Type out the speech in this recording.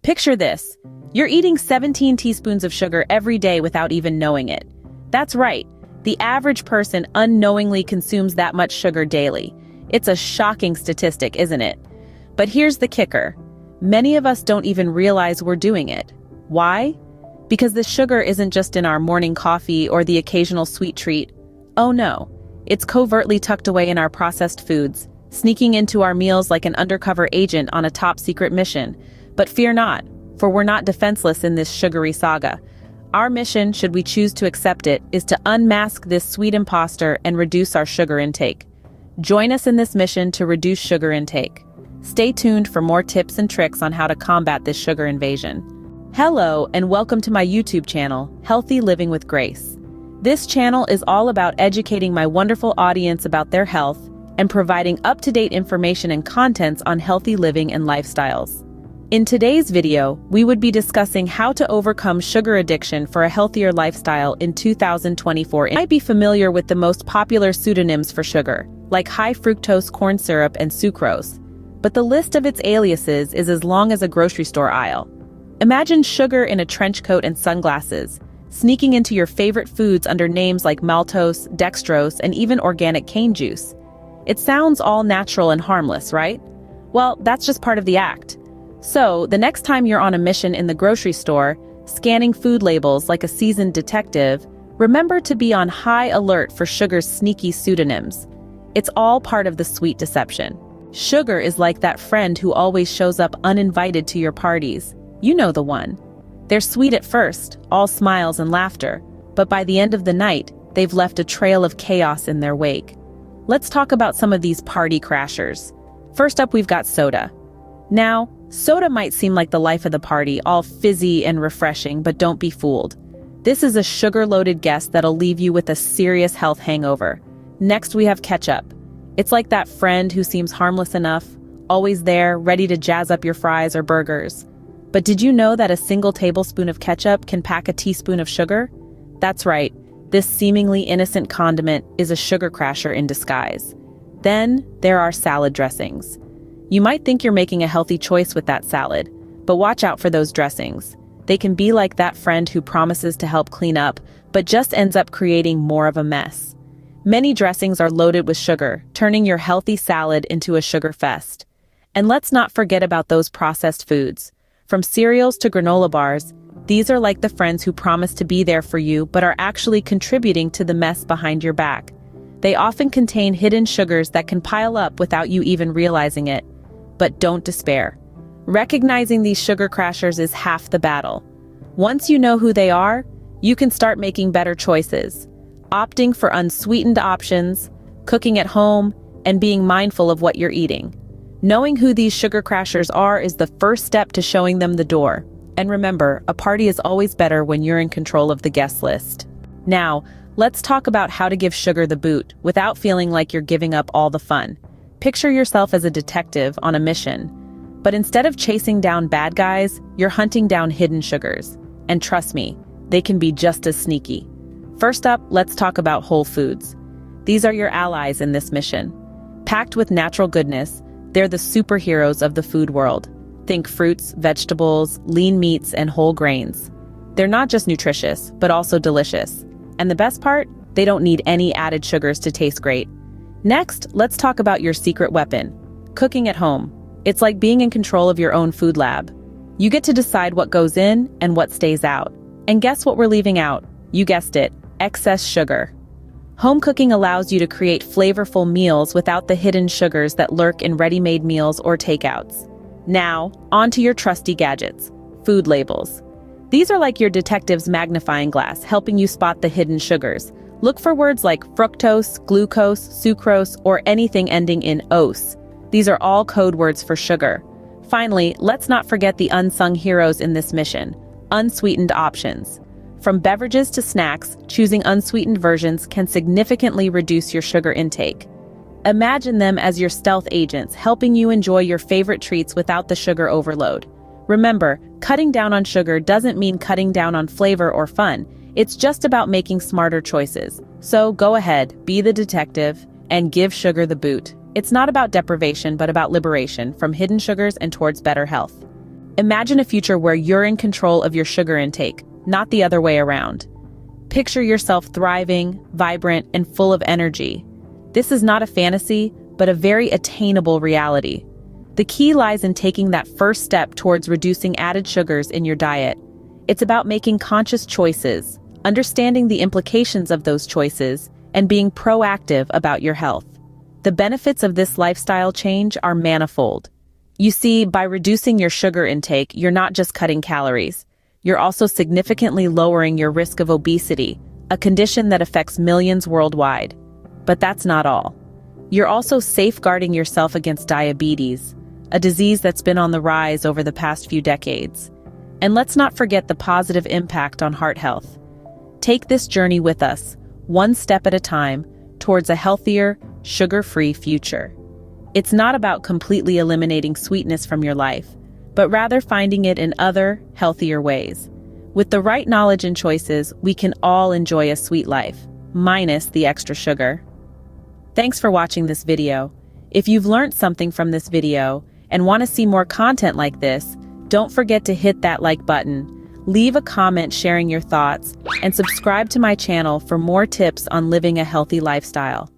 Picture this. You're eating 17 teaspoons of sugar every day without even knowing it. That's right. The average person unknowingly consumes that much sugar daily. It's a shocking statistic, isn't it? But here's the kicker. Many of us don't even realize we're doing it. Why? Because the sugar isn't just in our morning coffee or the occasional sweet treat. Oh no, it's covertly tucked away in our processed foods, sneaking into our meals like an undercover agent on a top-secret mission. But fear not, for we're not defenseless in this sugary saga. Our mission, should we choose to accept it, is to unmask this sweet imposter and reduce our sugar intake. Join us in this mission to reduce sugar intake. Stay tuned for more tips and tricks on how to combat this sugar invasion. Hello, and welcome to my YouTube channel, Healthy Living with Grace. This channel is all about educating my wonderful audience about their health and providing up-to-date information and contents on healthy living and lifestyles. In today's video, we would be discussing how to overcome sugar addiction for a healthier lifestyle in 2024. You might be familiar with the most popular pseudonyms for sugar, like high fructose corn syrup and sucrose. But the list of its aliases is as long as a grocery store aisle. Imagine sugar in a trench coat and sunglasses, sneaking into your favorite foods under names like maltose, dextrose, and even organic cane juice. It sounds all natural and harmless, right? Well, that's just part of the act. So, the next time you're on a mission in the grocery store, scanning food labels like a seasoned detective, remember to be on high alert for sugar's sneaky pseudonyms. It's all part of the sweet deception. Sugar is like that friend who always shows up uninvited to your parties. You know the one. They're sweet at first, all smiles and laughter, but by the end of the night, they've left a trail of chaos in their wake. Let's talk about some of these party crashers. First up, we've got soda. Now, soda might seem like the life of the party, all fizzy and refreshing, but don't be fooled. This is a sugar-loaded guest that'll leave you with a serious health hangover. Next, we have ketchup. It's like that friend who seems harmless enough, always there, ready to jazz up your fries or burgers. But did you know that a single tablespoon of ketchup can pack a teaspoon of sugar? That's right, this seemingly innocent condiment is a sugar crasher in disguise. Then, there are salad dressings. You might think you're making a healthy choice with that salad, but watch out for those dressings. They can be like that friend who promises to help clean up, but just ends up creating more of a mess. Many dressings are loaded with sugar, turning your healthy salad into a sugar fest. And let's not forget about those processed foods. From cereals to granola bars, these are like the friends who promise to be there for you but are actually contributing to the mess behind your back. They often contain hidden sugars that can pile up without you even realizing it. But don't despair. Recognizing these sugar crashers is half the battle. Once you know who they are, you can start making better choices, opting for unsweetened options, cooking at home, and being mindful of what you're eating. Knowing who these sugar crashers are is the first step to showing them the door. And remember, a party is always better when you're in control of the guest list. Now, let's talk about how to give sugar the boot without feeling like you're giving up all the fun. Picture yourself as a detective on a mission. But instead of chasing down bad guys, you're hunting down hidden sugars. And trust me, they can be just as sneaky. First up, let's talk about whole foods. These are your allies in this mission. Packed with natural goodness, they're the superheroes of the food world. Think fruits, vegetables, lean meats, and whole grains. They're not just nutritious, but also delicious. And the best part? They don't need any added sugars to taste great. Next, let's talk about your secret weapon, cooking at home. It's like being in control of your own food lab. You get to decide what goes in and what stays out. And guess what we're leaving out? You guessed it, excess sugar. Home cooking allows you to create flavorful meals without the hidden sugars that lurk in ready-made meals or takeouts. Now, on to your trusty gadgets, food labels. These are like your detective's magnifying glass, helping you spot the hidden sugars. Look for words like fructose, glucose, sucrose, or anything ending in ose. These are all code words for sugar. Finally, let's not forget the unsung heroes in this mission, unsweetened options. From beverages to snacks, choosing unsweetened versions can significantly reduce your sugar intake. Imagine them as your stealth agents, helping you enjoy your favorite treats without the sugar overload. Remember, cutting down on sugar doesn't mean cutting down on flavor or fun. It's just about making smarter choices. So go ahead, be the detective, and give sugar the boot. It's not about deprivation, but about liberation from hidden sugars and towards better health. Imagine a future where you're in control of your sugar intake, not the other way around. Picture yourself thriving, vibrant, and full of energy. This is not a fantasy, but a very attainable reality. The key lies in taking that first step towards reducing added sugars in your diet. It's about making conscious choices, understanding the implications of those choices, and being proactive about your health. The benefits of this lifestyle change are manifold. You see, by reducing your sugar intake, you're not just cutting calories. You're also significantly lowering your risk of obesity, a condition that affects millions worldwide. But that's not all. You're also safeguarding yourself against diabetes, a disease that's been on the rise over the past few decades. And let's not forget the positive impact on heart health. Take this journey with us, one step at a time, towards a healthier, sugar-free future. It's not about completely eliminating sweetness from your life, but rather finding it in other, healthier ways. With the right knowledge and choices, we can all enjoy a sweet life, minus the extra sugar. Thanks for watching this video. If you've learned something from this video and want to see more content like this, don't forget to hit that like button, leave a comment sharing your thoughts, and subscribe to my channel for more tips on living a healthy lifestyle.